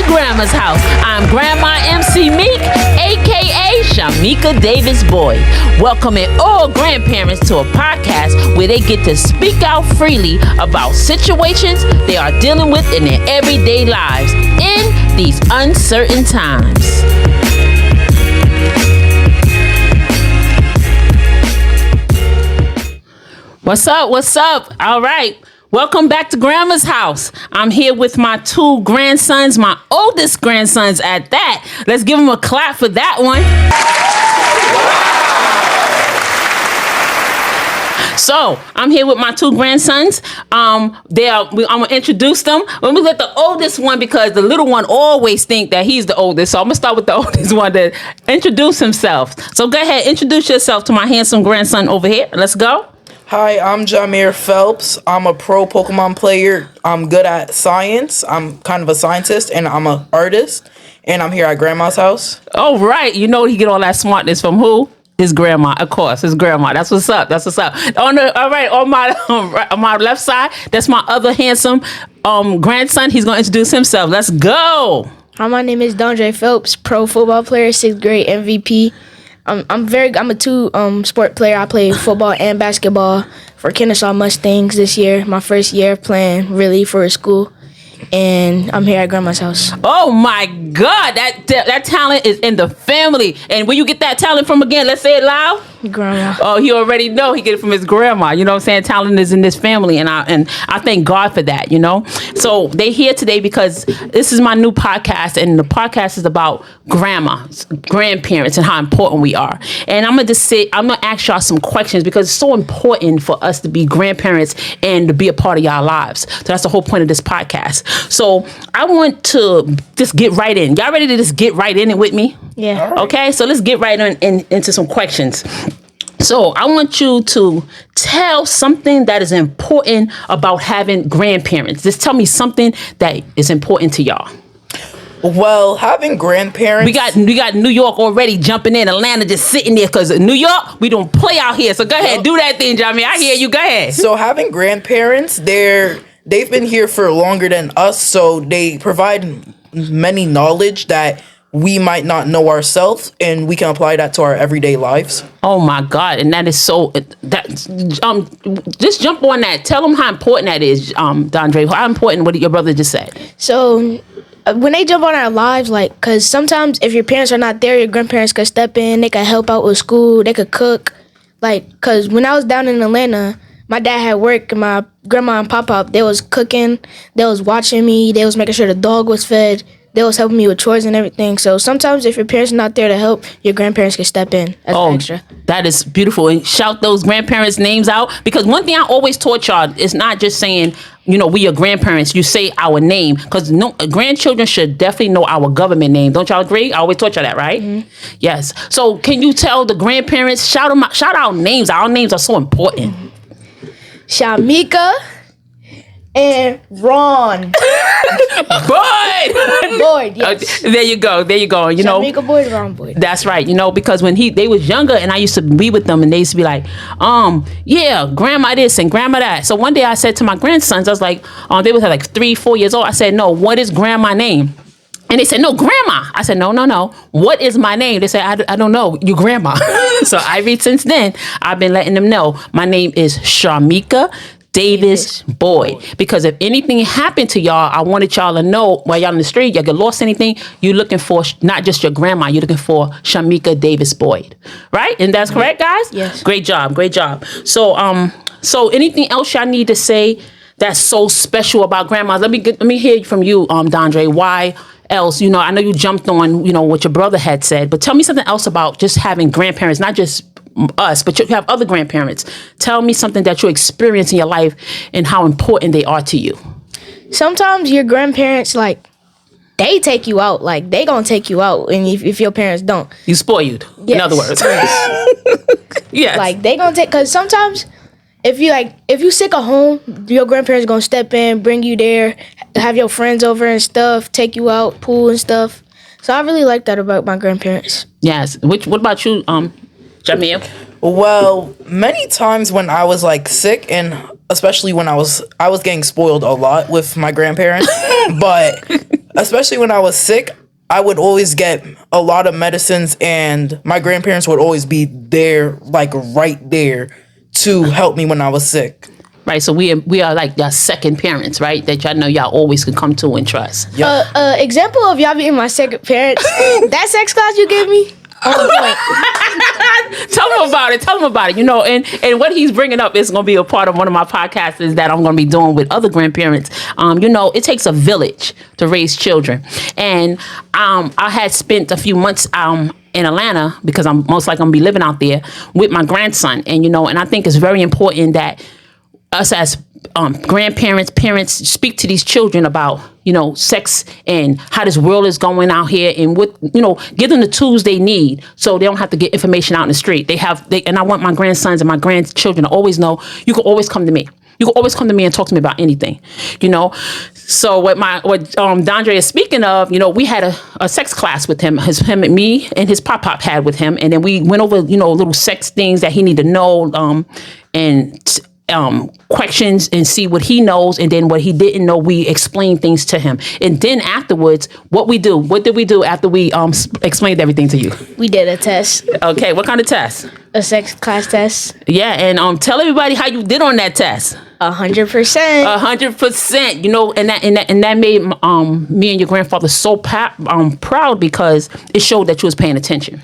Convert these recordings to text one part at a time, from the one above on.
Grandma's house. I'm Grandma MC Meek, aka Shamika Davis Boyd, welcoming all grandparents to a podcast where they get to speak out freely about situations they are dealing with in their everyday lives in these uncertain times. What's up? What's up? All right. Welcome back to Grandma's house. I'm here with my two grandsons, my oldest grandsons at that. Let's give them a clap for that one. So I'm here with my two grandsons. I'm gonna introduce them. Let me let the oldest one, because the little one always think that he's the oldest. So I'm gonna start with the oldest one to introduce himself. So go ahead, introduce yourself to my handsome grandson over here. Let's go. Hi, I'm Jameer Phelps. I'm a pro Pokemon player. I'm good at science. I'm kind of a scientist, and I'm an artist. And I'm here at Grandma's house. Oh, right. You know he get all that smartness from who? His grandma, of course. His grandma. That's what's up. That's what's up. All right. On my left side, that's my other handsome grandson. He's gonna introduce himself. Let's go. Hi, my name is Dondre Phelps, pro football player, 6th grade MVP. I'm a two sport player. I play football and basketball for Kennesaw Mustangs this year. My first year playing really for school, and I'm here at Grandma's house. Oh my God, that talent is in the family. And where you get that talent from again? Let's say it loud. Grandma. Oh, he already know he get it from his grandma. You know what I'm saying? Talent is in this family, and I thank God for that. You know. So they here today because this is my new podcast, and the podcast is about grandmas, grandparents, and how important we are. And I'm gonna ask y'all some questions because it's so important for us to be grandparents and to be a part of y'all lives. So that's the whole point of this podcast. So I want to just get right in. Y'all ready to just get right in it with me? Yeah. Right. Okay. So let's get right into some questions. So I want you to tell something that is important about having grandparents. Just tell me something that is important to y'all. Well, having grandparents... We got New York already jumping in, Atlanta just sitting there, because New York, we don't play out here. So go ahead, do that thing, Jamie. I hear you. Go ahead. So having grandparents, they've been here for longer than us, so they provide many knowledge that we might not know ourselves, and we can apply that to our everyday lives. Oh my God! And that is so. Just jump on that. Tell them how important that is, Dondre. How important what your brother just said. So when they jump on our lives, because sometimes if your parents are not there, your grandparents could step in. They could help out with school. They could cook. Because when I was down in Atlanta, my dad had work, and my grandma and papa, they was cooking. They was watching me. They was making sure the dog was fed. They was helping me with chores and everything. So sometimes if your parents are not there to help, your grandparents can step in as an extra. That is beautiful. And shout those grandparents' names out. Because one thing I always taught y'all is not just saying, we your grandparents. You say our name. Because grandchildren should definitely know our government name. Don't y'all agree? I always taught y'all that, right? Mm-hmm. Yes. So can you tell the grandparents, shout our names. Our names are so important. Shamika and Ron. Boyd, yes. There you go. Shamika Boyd, Ron Boyd. That's right. Because when they was younger and I used to be with them and they used to be like, yeah, grandma this and grandma that. So one day I said to my grandsons, I was like, they was like 3-4 years old. I said, no, what is grandma name? And they said, no, grandma. I said, no. What is my name? They said, I don't know. Your grandma. So since then, I've been letting them know my name is Shamika Davis Boyd. Because if anything happened to y'all, I wanted y'all to know while y'all in the street, y'all get lost anything, you're looking for not just your grandma, you're looking for Shamika Davis Boyd. Right? And that's correct, guys? Yes. Great job. So anything else y'all need to say that's so special about grandmas? Let me hear from you, Dondre. Why else? I know you jumped on, what your brother had said, but tell me something else about just having grandparents, not just us, but you have other grandparents. Tell me something that you experience in your life and how important they are to you. Sometimes your grandparents, they take you out. They gonna take you out, and if your parents don't, you spoiled. Yes. In other words, yes. They gonna take, because sometimes if you sick at home, your grandparents gonna step in, bring you there, have your friends over and stuff, take you out, pool and stuff. So I really like that about my grandparents. Yes. What about you, Jamil? Well, many times when I was sick, and especially when I was getting spoiled a lot with my grandparents, but especially when I was sick, I would always get a lot of medicines, and my grandparents would always be there, like right there, to help me when I was sick. Right, so we are like your second parents, right? That y'all know y'all always can come to and trust. Example of y'all being my second parents. That sex class you gave me. Tell him about it. Tell him about it. You know, and what he's bringing up is going to be a part of one of my podcasts is that I'm going to be doing with other grandparents. You know, it takes a village to raise children, and I had spent a few months in Atlanta because I'm most likely going to be living out there with my grandson, and you know, and I think it's very important that us as grandparents, parents speak to these children about, you know, sex and how this world is going out here, and what, you know, give them the tools they need so they don't have to get information out in the street. And I want my grandsons and my grandchildren to always know you can always come to me. You can always come to me and talk to me about anything, you know. So what Dondre is speaking of, you know, we had a sex class with him, him and me and his pop had with him, and then we went over, you know, little sex things that he needed to know, and questions, and see what he knows, and then what he didn't know, we explained things to him. And then afterwards, what did we do after we explained everything to you? We did a test. Okay, what kind of test? A sex class test. Yeah, and tell everybody how you did on that test. 100%. 100%. You know, and that made me and your grandfather so proud, because it showed that you was paying attention.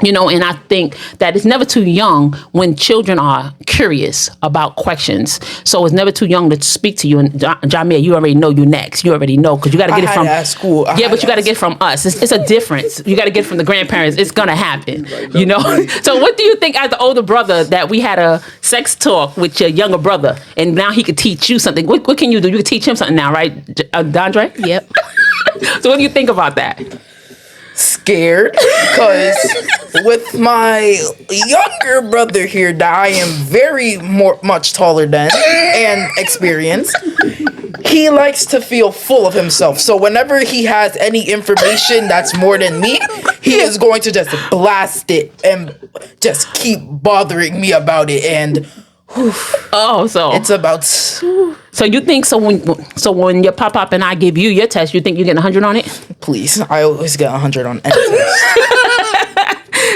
You know, and I think that it's never too young when children are curious about questions. So it's never too young to speak to you. And Jamia, you already know you next. You already know, because you got to get it from school. But you got to get it from us. It's a difference. You got to get it from the grandparents. It's gonna happen. You know. So what do you think, as the older brother, that we had a sex talk with your younger brother, and now he could teach you something? What can you do? You can teach him something now, right, Dondre? Yep. So what do you think about that? Scared, because with my younger brother here that I am very much taller than and experienced, he likes to feel full of himself. So whenever he has any information that's more than me, he is going to just blast it and just keep bothering me about it. And so it's about. So you think when your pop and I give you your test, you think you get 100 on it? Please, I always get 100 on any test.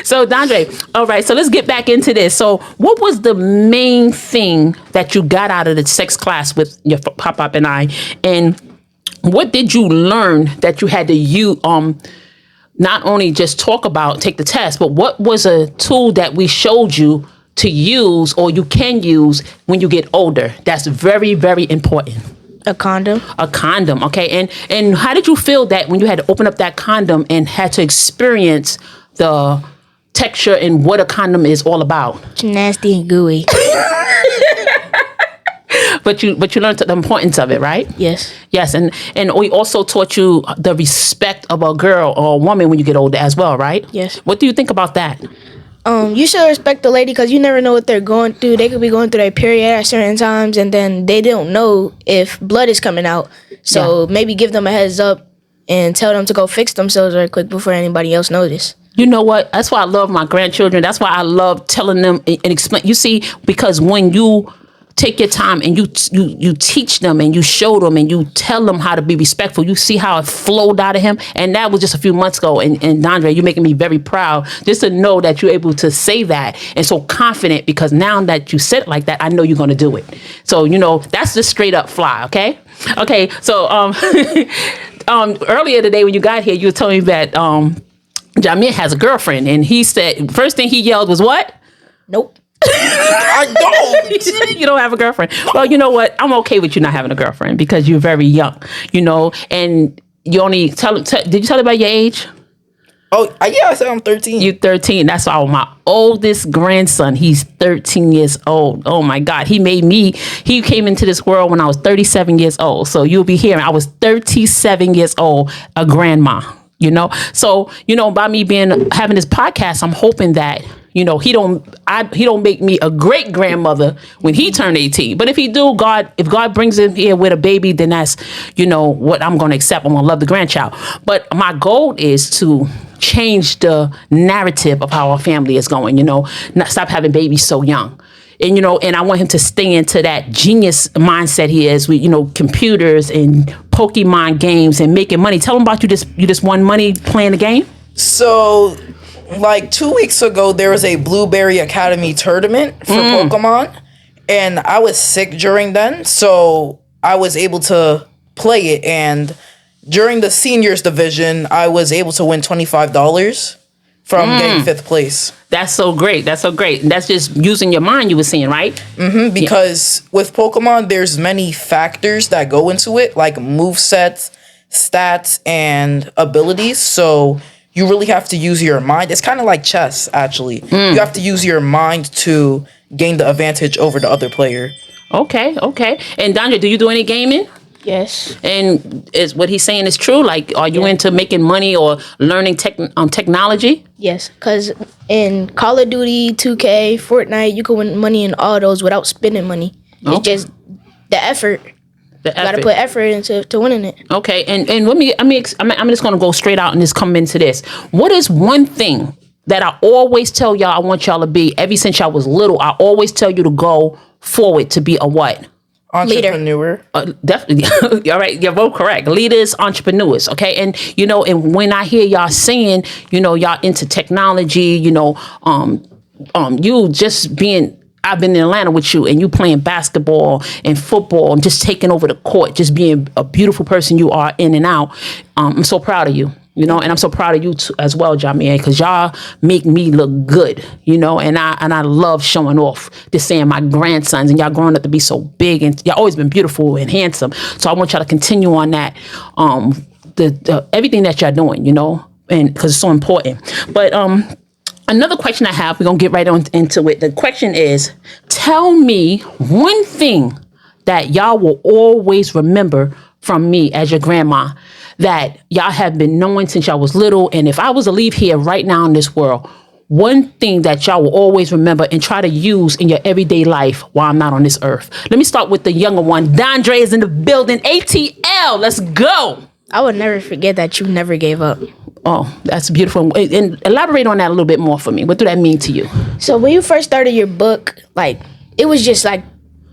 So Dondre, all right, so let's get back into this. So what was the main thing that you got out of the sex class with your pop and I, and what did you learn that you had to not only just take the test, but what was a tool that we showed you to use, or you can use when you get older? That's very, very important. A condom. A condom, okay. And how did you feel that when you had to open up that condom and had to experience the texture and what a condom is all about? It's nasty and gooey. But you learned the importance of it, right? Yes. Yes, and we also taught you the respect of a girl or a woman when you get older as well, right? Yes. What do you think about that? You should respect the lady, because you never know what they're going through. They could be going through their period at certain times, and then they don't know if blood is coming out. So maybe give them a heads up and tell them to go fix themselves real quick before anybody else notice. You know what? That's why I love my grandchildren. That's why I love telling them and explain. You see, because when you take your time and you teach them and you show them and you tell them how to be respectful, you see how it flowed out of him. And that was just a few months ago. And Dondre, you're making me very proud just to know that you're able to say that and so confident, because now that you said it like that, I know you're going to do it. So, you know, that's just straight up fly. Okay. So, earlier today when you got here, you were telling me that, Jamil has a girlfriend, and he said, first thing he yelled was what? Nope. I don't. You don't have a girlfriend. Well, you know what? I'm okay with you not having a girlfriend because you're very young, you know, and you only did you tell her about your age? Oh, yeah, I said I'm 13. You're 13. That's all. My oldest grandson, he's 13 years old. Oh my God. He came into this world when I was 37 years old. So you'll be hearing, I was 37 years old, a grandma, you know? So, you know, by me having this podcast, I'm hoping that, you know, he don't make me a great grandmother when he turned 18. But if he do, if God brings him here with a baby, then that's, you know, what I'm going to accept. I'm going to love the grandchild. But my goal is to change the narrative of how our family is going, you know, not stop having babies so young. And, you know, and I want him to stay into that genius mindset he is with, you know, computers and Pokemon games and making money. Tell them about you just won money playing the game. So, like 2 weeks ago, there was a Blueberry Academy tournament for Pokemon, and I was sick during then, so I was able to play it. And during the seniors division, I was able to win $25 from getting 5th place. That's so great. That's so great. That's just using your mind, you were saying, right? Because with Pokemon, there's many factors that go into it, like movesets, stats, and abilities. So you really have to use your mind. It's kind of like chess, actually. You have to use your mind to gain the advantage over the other player. Okay. And Danja, do you do any gaming? Yes. And is what he's saying is true? Like, are you into making money or learning technology? Yes, because in Call of Duty, 2K, Fortnite, you can win money in all those without spending money. It's just the effort. You gotta put effort into winning it. Okay, and I'm just gonna go straight out and just come into this. What is one thing that I always tell y'all I want y'all to be? Ever since y'all was little, I always tell you to go forward to be a what? Entrepreneur. Definitely. All right. You're both correct. Leaders, entrepreneurs. Okay. And, and when I hear y'all saying, y'all into technology, you just being, I've been in Atlanta with you and you playing basketball and football and just taking over the court, just being a beautiful person you are in and out. I'm so proud of you. And I'm so proud of you too, as well, Jamie, because y'all make me look good, and I love showing off, just saying my grandsons and y'all growing up to be so big and y'all always been beautiful and handsome. So I want y'all to continue on that, the everything that y'all doing, and because it's so important. But another question I have, we're gonna get right on into it. The question is, tell me one thing that y'all will always remember from me as your grandma that y'all have been knowing since y'all was little. And if I was to leave here right now in this world, one thing that y'all will always remember and try to use in your everyday life while I'm not on this earth. Let me start with the younger one. Dondre is in the building. ATL, let's go. I would never forget that you never gave up. Oh, that's beautiful. And elaborate on that a little bit more for me. What do that mean to you? So when you first started your book, it was just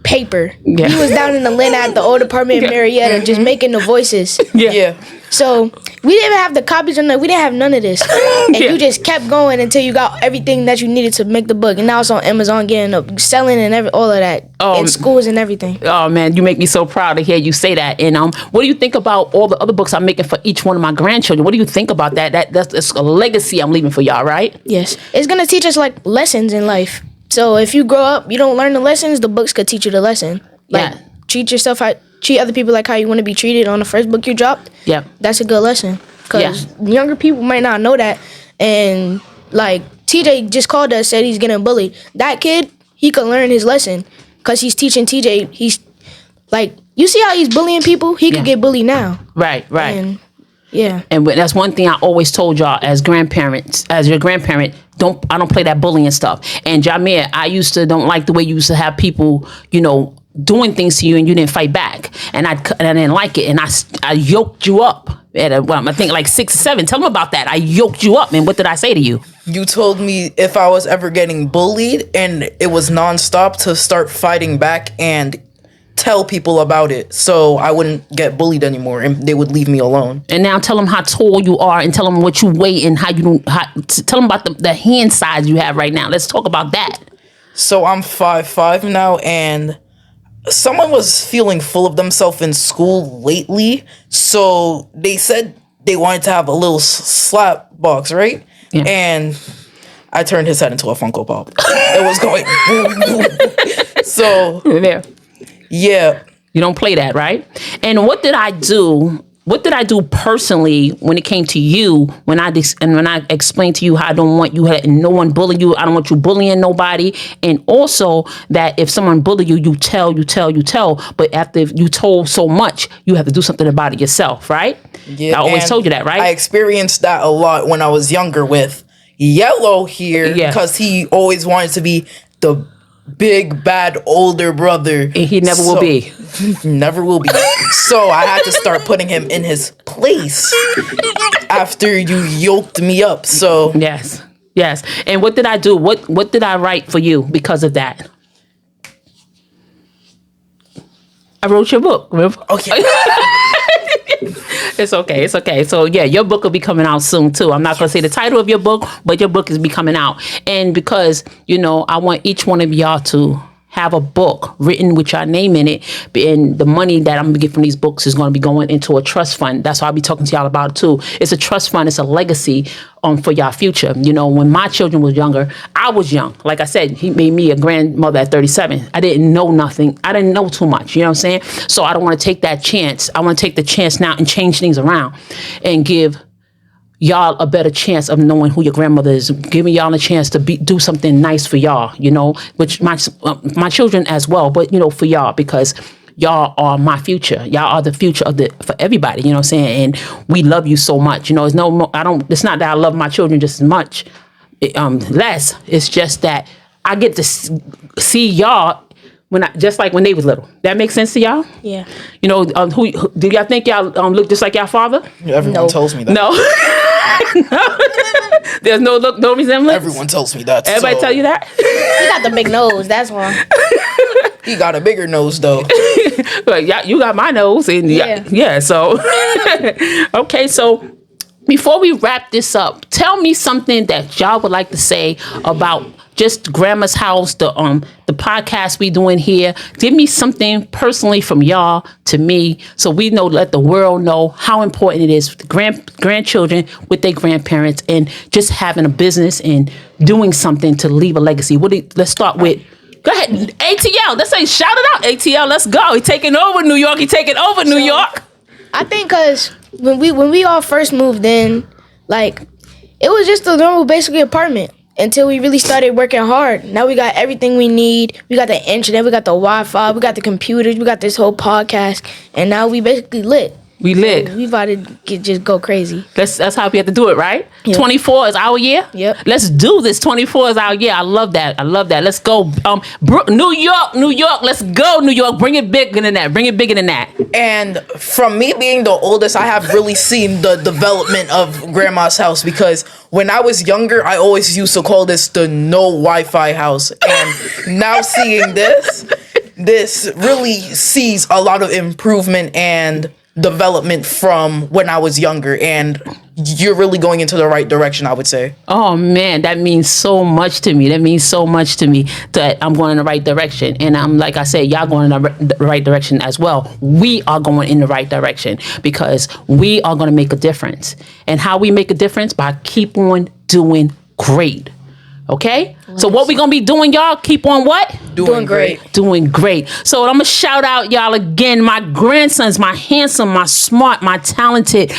paper. Yeah. You was down in Atlanta at the old apartment in Marietta just making the voices. Yeah. So we didn't even have the copies or nothing. We didn't have none of this. And you just kept going until you got everything that you needed to make the book. And now it's on Amazon getting up, selling and all of that. In schools and everything. Oh man, you make me so proud to hear you say that. And what do you think about all the other books I'm making for each one of my grandchildren? What do you think about that? That's a legacy I'm leaving for y'all, right? Yes. It's gonna teach us lessons in life. So if you grow up, you don't learn the lessons, the books could teach you the lesson. Treat other people like how you want to be treated on the first book you dropped. Yeah. That's a good lesson. Because younger people might not know that. And TJ just called us, said he's getting bullied. That kid, he could learn his lesson because he's teaching TJ. He's you see how he's bullying people? He could get bullied now. Right. And, yeah. And that's one thing I always told y'all as grandparents, as your grandparent, I don't play that bullying stuff. And Jamir, I don't like the way you used to have people, doing things to you and you didn't fight back. And I didn't like it. And I yoked you up at I think 6 or 7. Tell them about that. I yoked you up. And what did I say to you? You told me if I was ever getting bullied and it was nonstop to start fighting back and tell people about it so I wouldn't get bullied anymore and they would leave me alone. And now tell them how tall you are and tell them what you weigh and tell them about the hand size you have right now. Let's talk about that. So I'm 5'5" now, and someone was feeling full of themselves in school lately, so they said they wanted to have a little slap box, right? Yeah. And I turned his head into a Funko Pop. It was going so there. Yeah. You don't play that, right? And what did I do? What did I do personally when it came to you? When I explained to you how I don't want you, no one bully you. I don't want you bullying nobody. And also that if someone bully you, you tell. But after you told so much, you have to do something about it yourself, right? Yeah. I always told you that, right? I experienced that a lot when I was younger with Yellow here because he always wanted to be the big bad older brother, and he never will be. Never will be. So I had to start putting him in his place after you yoked me up. So yes. And what did I do? What did I write for you because of that? I wrote your book. Remember? Okay. It's okay. It's okay. So yeah, your book will be coming out soon too. I'm not going to say the title of your book, but your book is be coming out. And because, I want each one of y'all to have a book written with your name in it, and the money that I'm gonna get from these books is gonna be going into a trust fund. That's why I'll be talking to y'all about it too. It's a trust fund. It's a legacy for y'all future. When my children was younger, I was young. Like I said, he made me a grandmother at 37. I didn't know nothing. I didn't know too much. You know what I'm saying? So I don't want to take that chance. I want to take the chance now and change things around and give y'all a better chance of knowing who your grandmother is, giving y'all a chance to do something nice for y'all, which my children as well, but for y'all, because y'all are my future. Y'all are the future for everybody, you know what I'm saying? And we love you so much. It's it's not that I love my children just as much, less. It's just that I get to see y'all just like when they was little. That makes sense to y'all? Yeah. Who do y'all think y'all look just like y'all father? Everyone tells me that. No. No. There's no resemblance. Everyone tells me that. Everybody tell you that? He got the big nose. That's why. He got a bigger nose though. But yeah, you got my nose, and yeah. So okay, so before we wrap this up, tell me something that y'all would like to say about just Grandma's House, the podcast we doing here. Give me something personally from y'all to me, so we let the world know how important it is for the grandchildren with their grandparents, and just having a business and doing something to leave a legacy. Let's start with. Go ahead, ATL. Let's say shout it out, ATL. Let's go. He taking over New York. New York. I think because when we all first moved in, like, it was just a normal, basically apartment until we really started working hard. Now we got everything we need. We got the internet. We got the Wi-Fi. We got the computers. We got this whole podcast, and now we basically lit. We lit. We about to just go crazy. That's how we have to do it, right? Yep. 24 is our year. Yep. Let's do this. 24 is our year. I love that. Let's go. New York. Let's go, New York. Bring it bigger than that. And from me being the oldest, I have really seen the development of Grandma's house, because when I was younger, I always used to call this the no Wi-Fi house. And now seeing this really sees a lot of improvement and development from when I was younger, and you're really going into the right direction, I would say. Oh man, that means so much to me. That I'm going in the right direction. And I'm, like I said, y'all going in the right direction as well. We are going in the right direction because we are going to make a difference. And how we make a difference? By keep on doing great. Okay? So what we gonna be doing, y'all? Keep on what? Doing great. Doing great. So I'm gonna shout out y'all again. My grandsons, my handsome, my smart, my talented,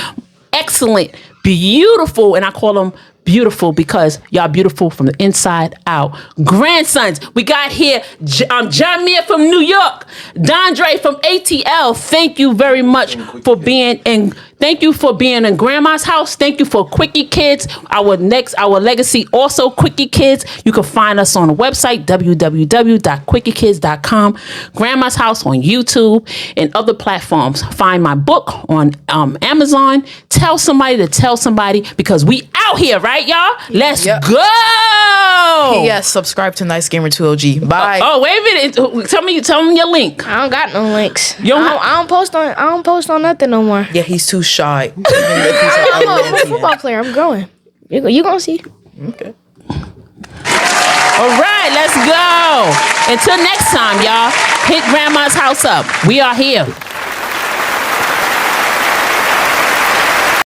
excellent, beautiful, and I call them beautiful because y'all beautiful from the inside out. Grandsons, we got here John Meir from New York, Dondre from ATL. Thank you very much for being in. Thank you for being in Grandma's House. Thank you for Quickie Kids. Our legacy also Quickie Kids. You can find us on the website www.quickykids.com. Grandma's House on YouTube and other platforms. Find my book on Amazon. Tell somebody to tell somebody, because we out here, right, y'all? Let's go. Yes, subscribe to Nice Gamer 2 OG. Bye. Oh, wait a minute. Tell me your link. I don't got no links. You don't I don't post on nothing no more. Yeah, he's too shy. Even if he's I'm a football player. I'm growing. You gonna see. Okay. All right, let's go. Until next time, y'all. Hit Grandma's House up. We are here.